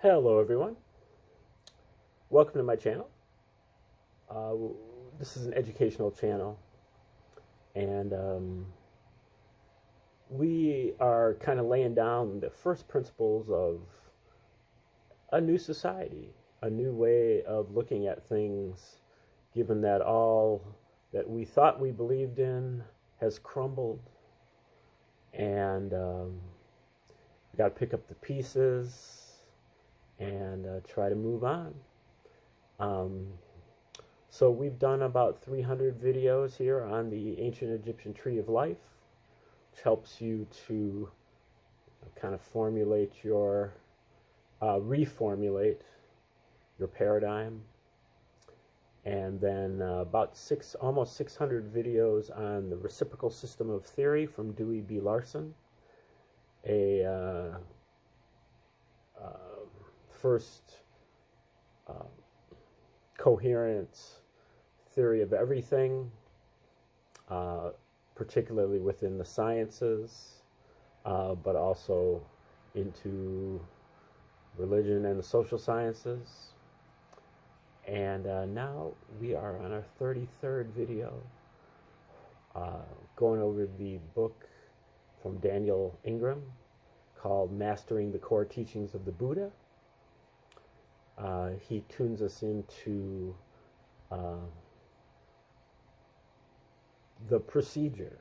Hello everyone, welcome to my channel. This is an educational channel, and we are kind of laying down the first principles of a new society, a new way of looking at things, given that all that we thought we believed in has crumbled, and we got to pick up the pieces and try to move on. So we've done about 300 videos here on the ancient Egyptian tree of life, which helps you to kind of formulate your, reformulate your paradigm. And then almost 600 videos on the reciprocal system of theory from Dewey B. Larson, a first coherent theory of everything, particularly within the sciences, but also into religion and the social sciences. And now we are on our 33rd video, going over the book from Daniel Ingram called Mastering the Core Teachings of the Buddha. He tunes us into the procedure.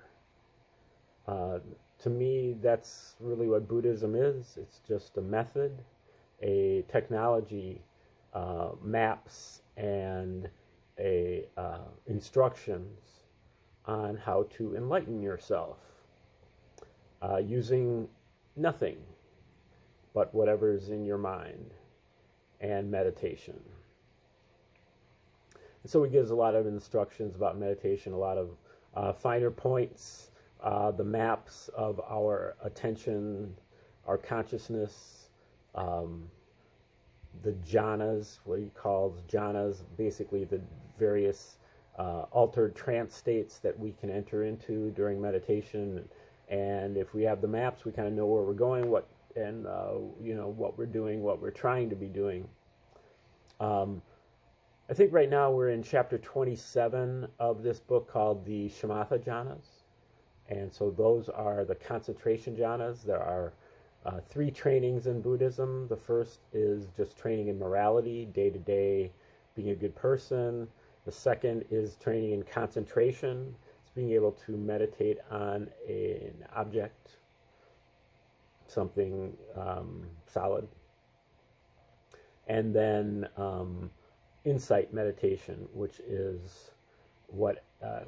To me, that's really what Buddhism is. It's just a method, a technology, maps, and instructions on how to enlighten yourself using nothing but whatever's in your mind and meditation. And so he gives a lot of instructions about meditation, a lot of finer points, the maps of our attention, our consciousness, the jhanas, what he calls jhanas, basically the various altered trance states that we can enter into during meditation. And if we have the maps, we kind of know where we're going, what we're doing, what we're trying to be doing. I think right now we're in chapter 27 of this book called the Shamatha jhanas. And so those are the concentration jhanas. There are 3 trainings in Buddhism. The first is just training in morality, day-to-day, being a good person. The second is training in concentration. It's being able to meditate on an object, something solid. And then insight meditation, which is what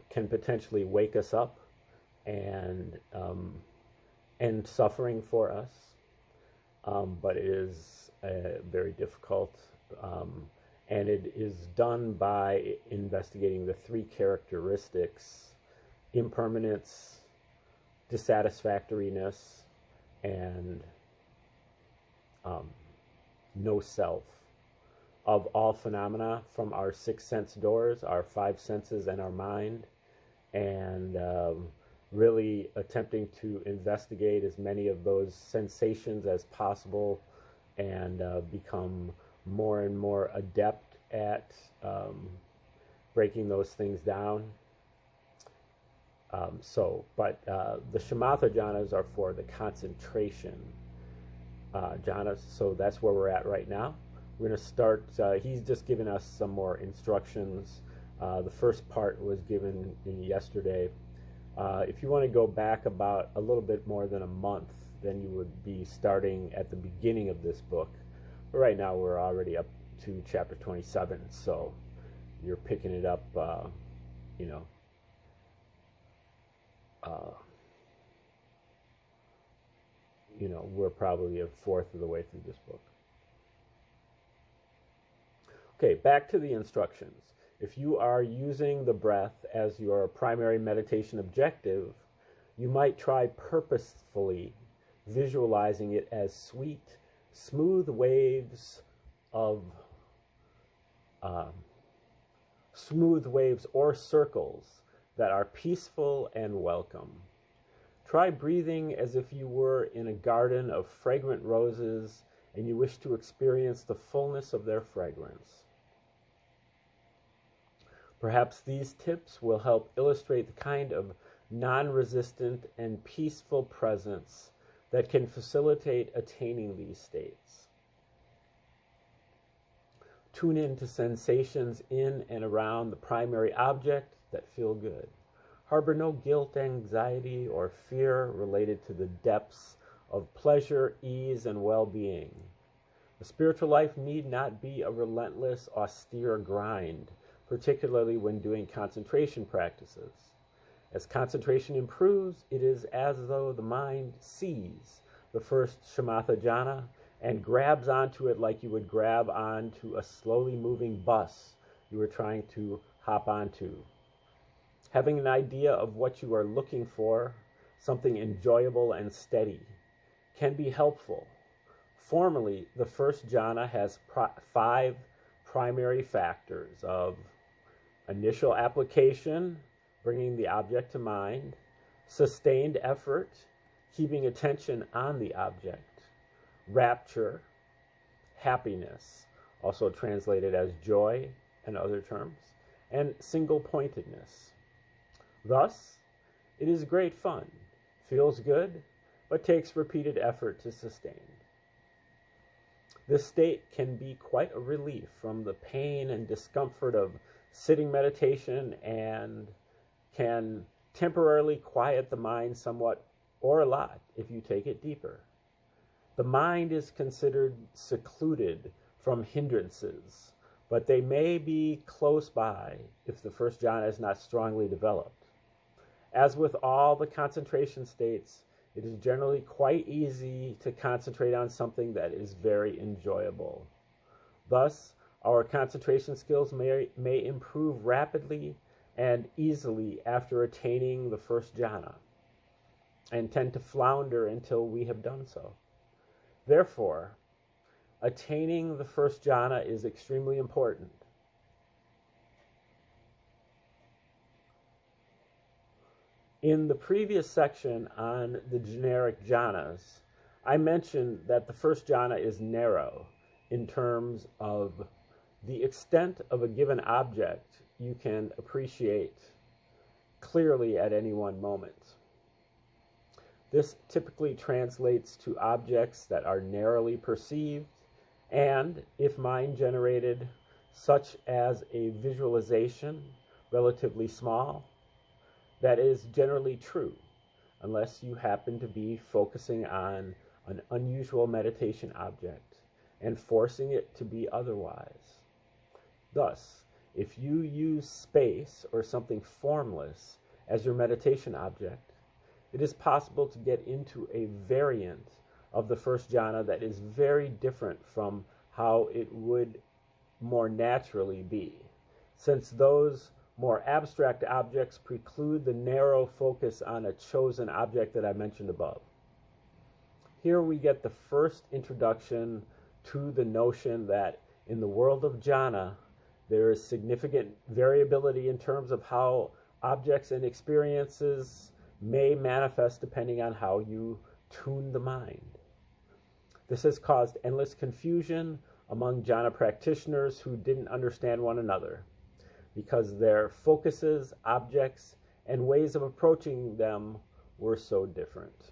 can potentially wake us up and end suffering for us. But it is very difficult. And it is done by investigating the 3 characteristics: impermanence, dissatisfactoriness, and no self of all phenomena from our 6 sense doors, our 5 senses, and our mind, and really attempting to investigate as many of those sensations as possible, and become more and more adept at breaking those things down. The Shamatha jhanas are for the concentration jhanas, so that's where we're at right now. We're going to start, he's just given us some more instructions. The first part was given yesterday. If you want to go back about a little bit more than a month, then you would be starting at the beginning of this book. But right now we're already up to chapter 27, so you're picking it up, we're probably a fourth of the way through this book. Okay, back to the instructions. If you are using the breath as your primary meditation objective, you might try purposefully visualizing it as sweet, smooth waves or circles that are peaceful and welcome. Try breathing as if you were in a garden of fragrant roses and you wish to experience the fullness of their fragrance. Perhaps these tips will help illustrate the kind of non-resistant and peaceful presence that can facilitate attaining these states. Tune in to sensations in and around the primary object that feel good. Harbor no guilt, anxiety, or fear related to the depths of pleasure, ease, and well-being. The spiritual life need not be a relentless, austere grind, particularly when doing concentration practices. As concentration improves, it is as though the mind sees the first shamatha jhana and grabs onto it like you would grab onto a slowly moving bus you were trying to hop onto. Having an idea of what you are looking for, something enjoyable and steady, can be helpful. Formally, the first jhana has 5 primary factors of initial application, bringing the object to mind, sustained effort, keeping attention on the object, rapture, happiness, also translated as joy and other terms, and single-pointedness. Thus, it is great fun, feels good, but takes repeated effort to sustain. This state can be quite a relief from the pain and discomfort of sitting meditation and can temporarily quiet the mind somewhat or a lot if you take it deeper. The mind is considered secluded from hindrances, but they may be close by if the first jhana is not strongly developed. As with all the concentration states, it is generally quite easy to concentrate on something that is very enjoyable. Thus, our concentration skills may improve rapidly and easily after attaining the first jhana, and tend to flounder until we have done so. Therefore, attaining the first jhana is extremely important. In the previous section on the generic jhanas, I mentioned that the first jhana is narrow in terms of the extent of a given object you can appreciate clearly at any one moment. This typically translates to objects that are narrowly perceived and, if mind-generated, such as a visualization, relatively small. That is generally true, unless you happen to be focusing on an unusual meditation object and forcing it to be otherwise. Thus, if you use space or something formless as your meditation object, it is possible to get into a variant of the first jhana that is very different from how it would more naturally be, since those more abstract objects preclude the narrow focus on a chosen object that I mentioned above. Here we get the first introduction to the notion that in the world of jhana, there is significant variability in terms of how objects and experiences may manifest depending on how you tune the mind. This has caused endless confusion among jhana practitioners who didn't understand one another, because their focuses, objects, and ways of approaching them were so different.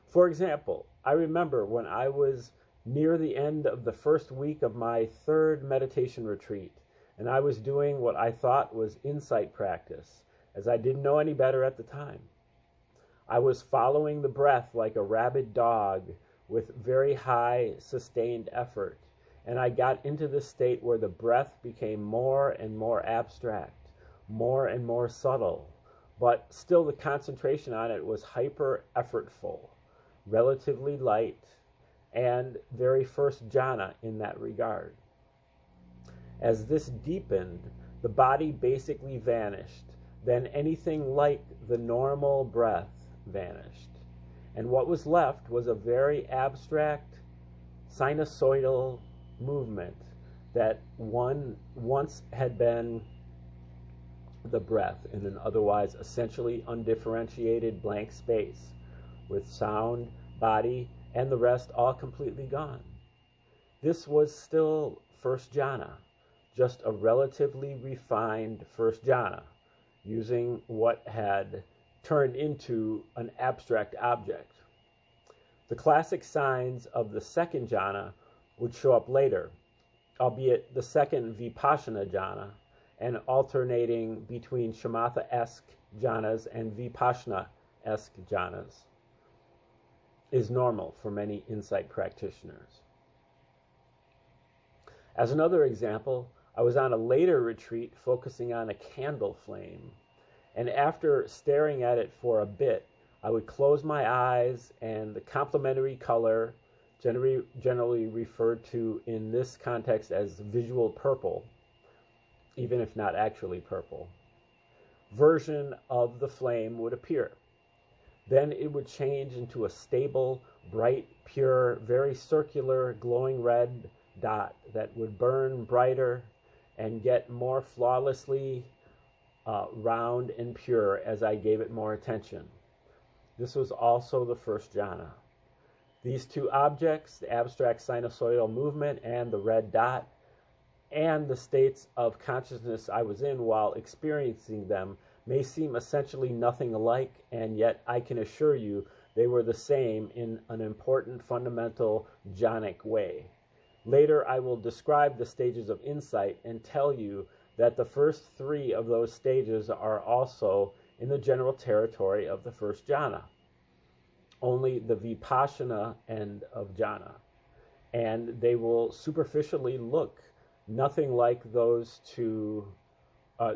For example, I remember when I was near the end of the first week of my 3rd meditation retreat, and I was doing what I thought was insight practice, as I didn't know any better at the time. I was following the breath like a rabid dog with very high sustained effort, and I got into this state where the breath became more and more abstract, more and more subtle, but still the concentration on it was hyper effortful, relatively light, and very first jhana in that regard. As this deepened, the body basically vanished. Then anything like the normal breath vanished. And what was left was a very abstract, sinusoidal movement that once had been the breath in an otherwise essentially undifferentiated blank space, with sound, body, and the rest all completely gone. This was still first jhana, just a relatively refined first jhana, using what had turned into an abstract object. The classic signs of the second jhana would show up later, albeit the second vipassana jhana, and alternating between shamatha-esque jhanas and vipassana-esque jhanas is normal for many insight practitioners. As another example, I was on a later retreat focusing on a candle flame, and after staring at it for a bit, I would close my eyes and the complementary color, generally referred to in this context as visual purple, even if not actually purple, version of the flame would appear. Then it would change into a stable, bright, pure, very circular, glowing red dot that would burn brighter and get more flawlessly round and pure as I gave it more attention. This was also the first jhana. These two objects, the abstract sinusoidal movement and the red dot, and the states of consciousness I was in while experiencing them, may seem essentially nothing alike, and yet I can assure you they were the same in an important fundamental jhanic way. Later I will describe the stages of insight and tell you that the first three of those stages are also in the general territory of the first jhana, only the vipassana end of jhana, and they will superficially look nothing like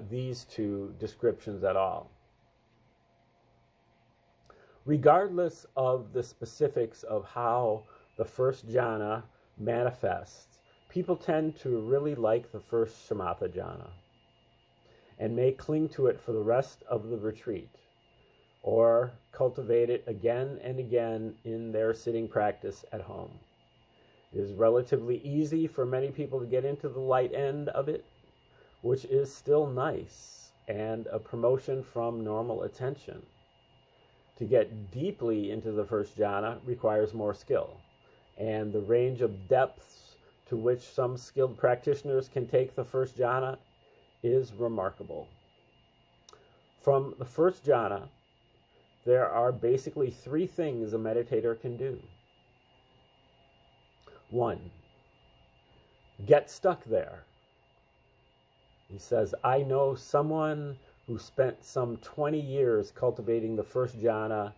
these two descriptions at all. Regardless of the specifics of how the first jhana manifests, people tend to really like the first shamatha jhana and may cling to it for the rest of the retreat or cultivate it again and again in their sitting practice at home. It is relatively easy for many people to get into the light end of it, which is still nice and a promotion from normal attention. To get deeply into the first jhana requires more skill, and the range of depths to which some skilled practitioners can take the first jhana is remarkable. From the first jhana, there are basically three things a meditator can do. 1. Get stuck there. He says, I know someone who spent some 20 years cultivating the first jhana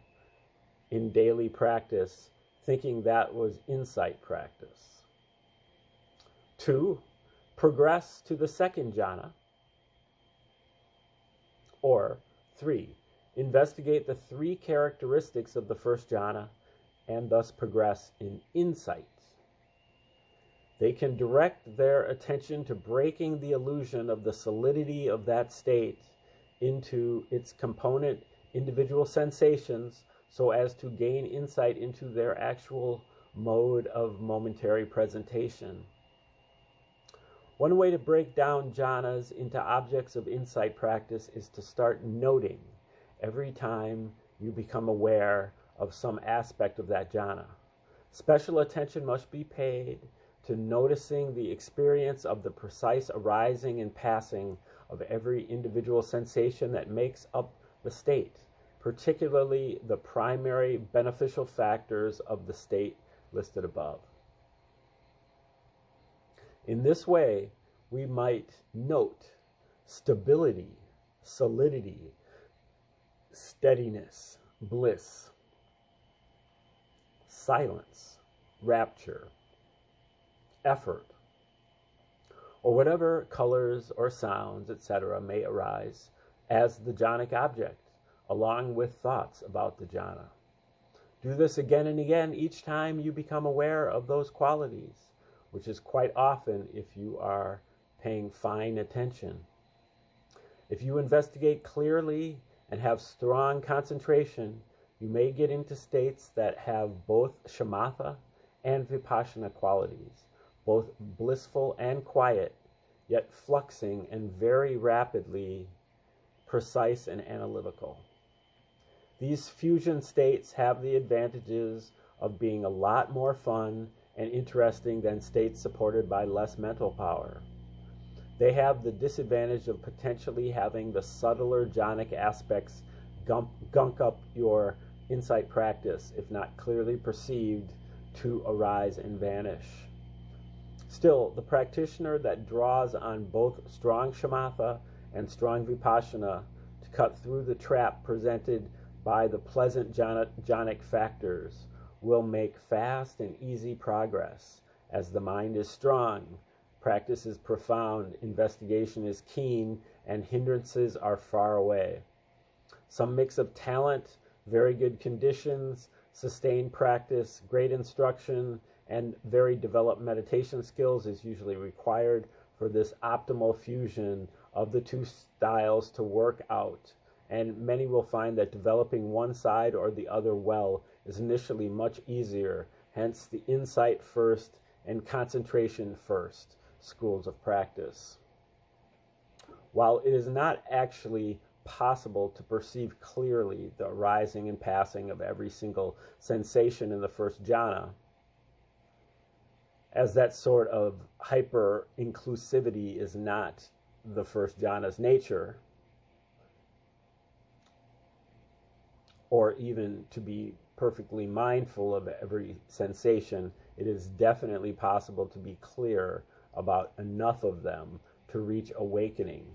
in daily practice, thinking that was insight practice. 2. Progress to the second jhana. Or 3. Investigate the three characteristics of the first jhana and thus progress in insight. They can direct their attention to breaking the illusion of the solidity of that state into its component individual sensations so as to gain insight into their actual mode of momentary presentation. One way to break down jhanas into objects of insight practice is to start noting every time you become aware of some aspect of that jhana. Special attention must be paid to noticing the experience of the precise arising and passing of every individual sensation that makes up the state, particularly the primary beneficial factors of the state listed above. In this way, we might note stability, solidity, steadiness, bliss, silence, rapture, effort, or whatever colors or sounds, etc., may arise as the jhanic object, along with thoughts about the jhana. Do this again and again each time you become aware of those qualities, which is quite often if you are paying fine attention. If you investigate clearly and have strong concentration, you may get into states that have both shamatha and vipassana qualities, both blissful and quiet, yet fluxing and very rapidly precise and analytical. These fusion states have the advantages of being a lot more fun and interesting than states supported by less mental power. They have the disadvantage of potentially having the subtler jhanic aspects gunk up your insight practice, if not clearly perceived, to arise and vanish. Still, the practitioner that draws on both strong shamatha and strong vipassana to cut through the trap presented by the pleasant jhanic factors will make fast and easy progress, as the mind is strong, practice is profound, investigation is keen, and hindrances are far away. Some mix of talent, very good conditions, sustained practice, great instruction, and very developed meditation skills is usually required for this optimal fusion of the two styles to work out. And many will find that developing one side or the other well is initially much easier, hence the insight first and concentration first schools of practice. While it is not actually possible to perceive clearly the arising and passing of every single sensation in the first jhana, as that sort of hyper-inclusivity is not the first jhana's nature, or even to be perfectly mindful of every sensation, it is definitely possible to be clear about enough of them to reach awakening,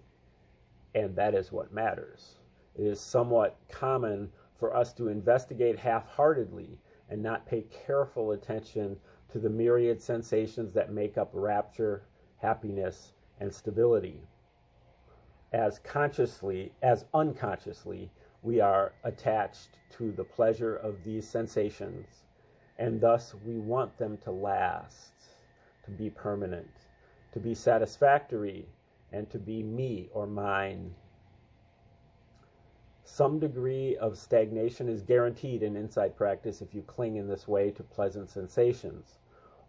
and that is what matters. It is somewhat common for us to investigate half-heartedly and not pay careful attention to the myriad sensations that make up rapture, happiness, and stability. As unconsciously, we are attached to the pleasure of these sensations, and thus we want them to last, to be permanent, to be satisfactory, and to be me or mine. Some degree of stagnation is guaranteed in insight practice if you cling in this way to pleasant sensations,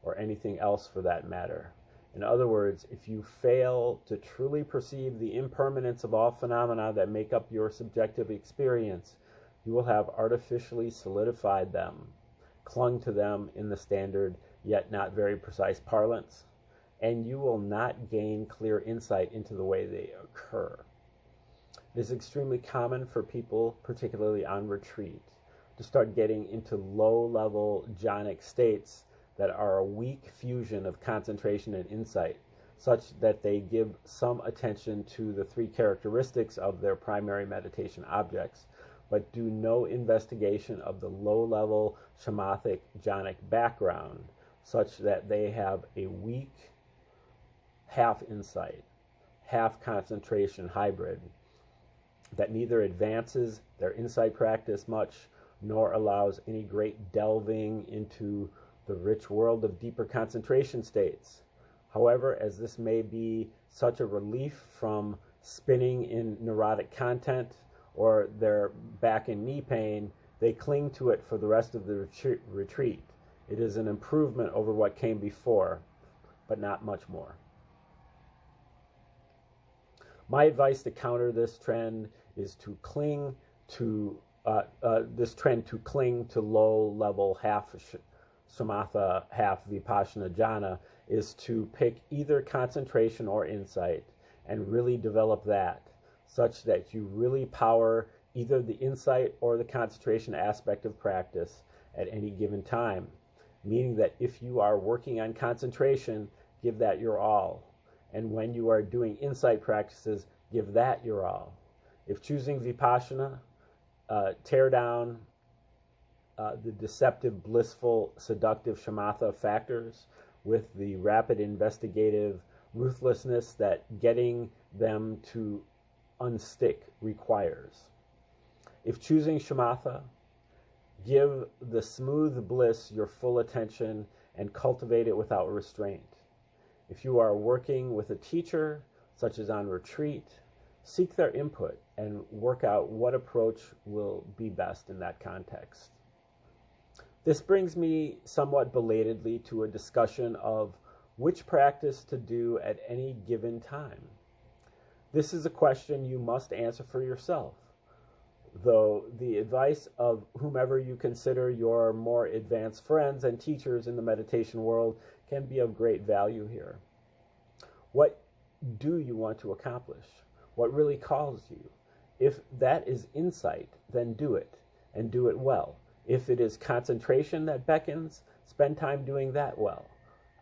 or anything else for that matter. In other words, if you fail to truly perceive the impermanence of all phenomena that make up your subjective experience, you will have artificially solidified them, clung to them in the standard yet not very precise parlance, and you will not gain clear insight into the way they occur. It is extremely common for people, particularly on retreat, to start getting into low-level jhanic states that are a weak fusion of concentration and insight, such that they give some attention to the three characteristics of their primary meditation objects, but do no investigation of the low-level shamathic jhanic background, such that they have a weak half insight, half concentration hybrid that neither advances their insight practice much nor allows any great delving into the rich world of deeper concentration states. However, as this may be such a relief from spinning in neurotic content or their back and knee pain, they cling to it for the rest of the retreat. It is an improvement over what came before, but not much more. My advice to counter this trend is to cling to low-level half samatha, half vipassana jhana, is to pick either concentration or insight and really develop that, such that you really power either the insight or the concentration aspect of practice at any given time, meaning that if you are working on concentration, give that your all, and when you are doing insight practices, give that your all. If choosing vipassana, tear down the deceptive, blissful, seductive shamatha factors with the rapid investigative ruthlessness that getting them to unstick requires. If choosing shamatha, give the smooth bliss your full attention and cultivate it without restraint. If you are working with a teacher, such as on retreat, seek their input and work out what approach will be best in that context. This brings me somewhat belatedly to a discussion of which practice to do at any given time. This is a question you must answer for yourself. though the advice of whomever you consider your more advanced friends and teachers in the meditation world can be of great value here. What do you want to accomplish? What really calls you? If that is insight, then do it, and do it well. If it is concentration that beckons, spend time doing that well.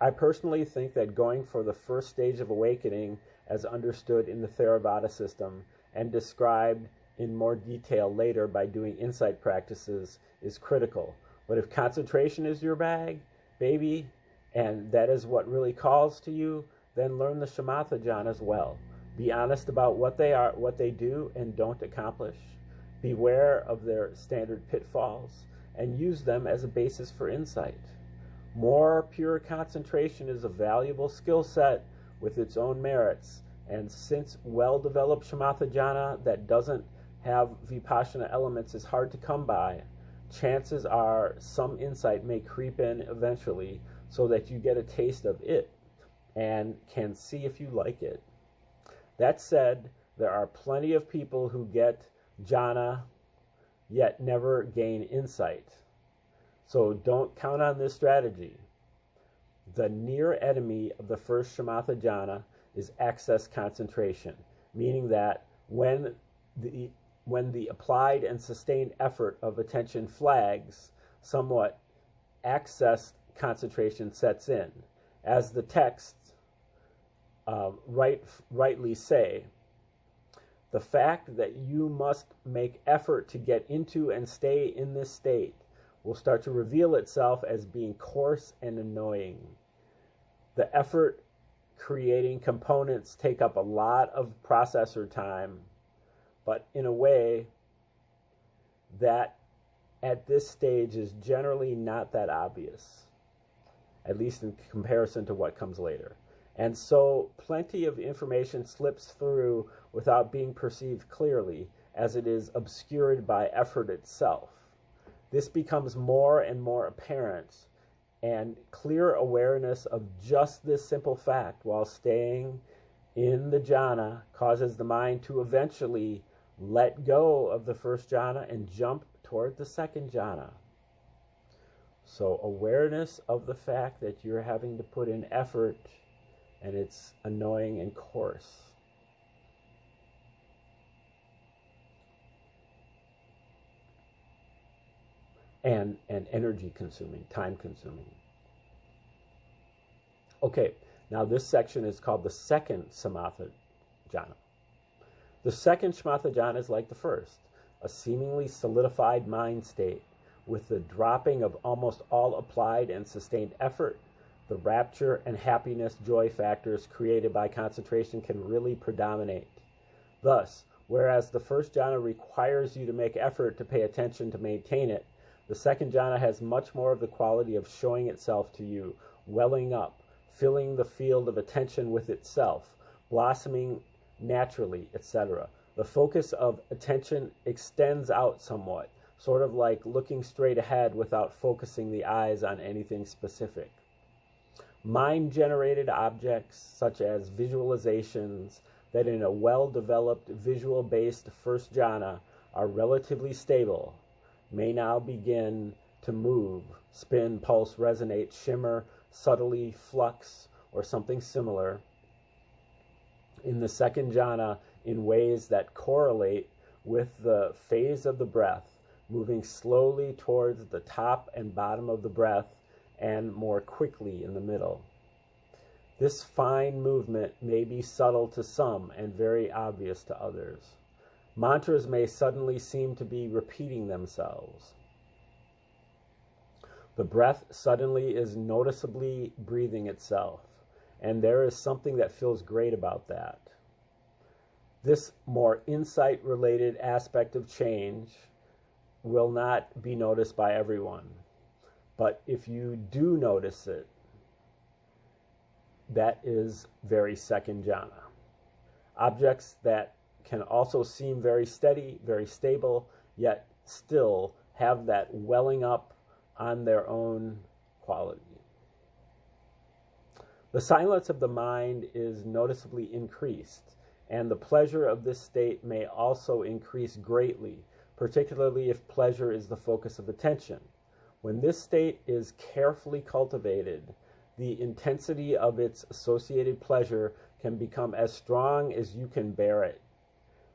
I personally think that going for the first stage of awakening, as understood in the Theravada system and described in more detail later by doing insight practices, is critical. But if concentration is your bag, baby, and that is what really calls to you, then learn the shamatha jhanas well. Be honest about what they are, what they do and don't accomplish. Beware of their standard pitfalls and use them as a basis for insight. More pure concentration is a valuable skill set with its own merits, and since well-developed shamatha jhana that doesn't have vipassana elements is hard to come by, chances are some insight may creep in eventually so that you get a taste of it and can see if you like it. That said, there are plenty of people who get jhana yet never gain insight. So don't count on this strategy. The near enemy of the first shamatha jhana is excess concentration, meaning that when the applied and sustained effort of attention flags, somewhat excess concentration sets in. As the texts rightly say, the fact that you must make effort to get into and stay in this state will start to reveal itself as being coarse and annoying. The effort creating components take up a lot of processor time, but in a way that at this stage is generally not that obvious, at least in comparison to what comes later. And so plenty of information slips through without being perceived clearly, as it is obscured by effort itself. This becomes more and more apparent, and clear awareness of just this simple fact while staying in the jhana causes the mind to eventually let go of the first jhana and jump toward the second jhana. So awareness of the fact that you're having to put in effort and it's annoying and coarse. And energy consuming, time consuming. Okay, now this section is called the second samatha jhana. The second shamatha jhana is like the first, a seemingly solidified mind state with the dropping of almost all applied and sustained effort. The rapture and happiness joy factors created by concentration can really predominate. Thus, whereas the first jhana requires you to make effort to pay attention to maintain it, the second jhana has much more of the quality of showing itself to you, welling up, filling the field of attention with itself, blossoming naturally, etc. The focus of attention extends out somewhat, sort of like looking straight ahead without focusing the eyes on anything specific. Mind-generated objects, such as visualizations, that in a well-developed visual-based first jhana are relatively stable, may now begin to move, spin, pulse, resonate, shimmer, subtly flux, or something similar in the second jhana in ways that correlate with the phase of the breath, moving slowly towards the top and bottom of the breath and more quickly in the middle. This fine movement may be subtle to some and very obvious to others. Mantras may suddenly seem to be repeating themselves. The breath suddenly is noticeably breathing itself, and there is something that feels great about that. This more insight-related aspect of change will not be noticed by everyone, but if you do notice it, that is very second jhana. Objects that can also seem very steady, very stable, yet still have that welling up on their own quality. The silence of the mind is noticeably increased, and the pleasure of this state may also increase greatly, particularly if pleasure is the focus of attention. When this state is carefully cultivated, the intensity of its associated pleasure can become as strong as you can bear it,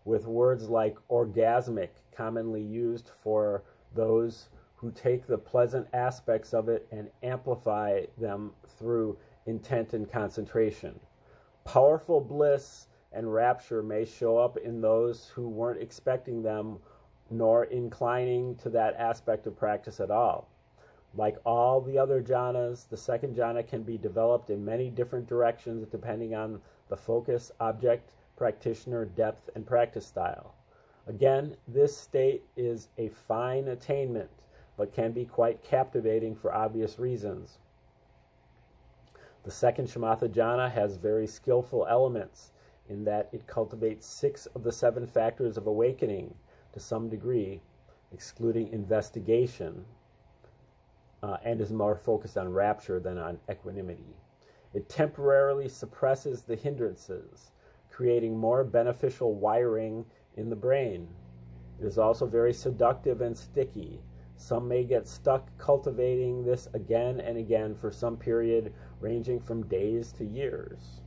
with words like orgasmic commonly used for those who take the pleasant aspects of it and amplify them through intent and concentration. Powerful bliss and rapture may show up in those who weren't expecting them nor inclining to that aspect of practice at all. Like all the other jhanas, the second jhana can be developed in many different directions depending on the focus, object, practitioner, depth, and practice style. Again, this state is a fine attainment, but can be quite captivating for obvious reasons. The second shamatha jhana has very skillful elements in that it cultivates 6 of the 7 factors of awakening to some degree, excluding investigation, and is more focused on rapture than on equanimity. It temporarily suppresses the hindrances, creating more beneficial wiring in the brain. It is also very seductive and sticky. Some may get stuck cultivating this again and again for some period ranging from days to years.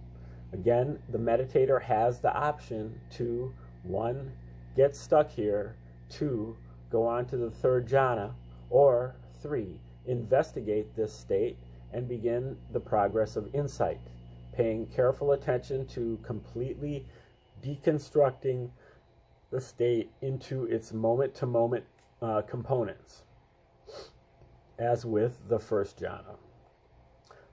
Again, the meditator has the option to 1. Get stuck here, 2. Go on to the third jhana, or 3. Investigate this state and begin the progress of insight, paying careful attention to completely deconstructing the state into its moment-to-moment components, as with the first jhana.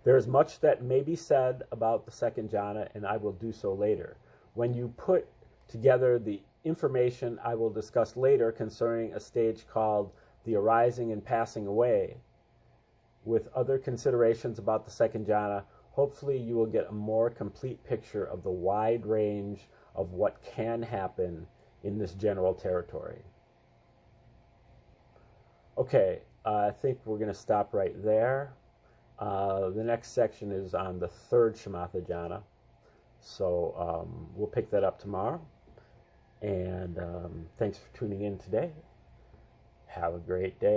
There is much that may be said about the second jhana, and I will do so later. When you put together the information I will discuss later concerning a stage called the arising and passing away, with other considerations about the second jhana, hopefully you will get a more complete picture of the wide range of what can happen in this general territory. Okay, I think we're going to stop right there. The next section is on the third shamatha jhana, so we'll pick that up tomorrow. And thanks for tuning in today. Have a great day.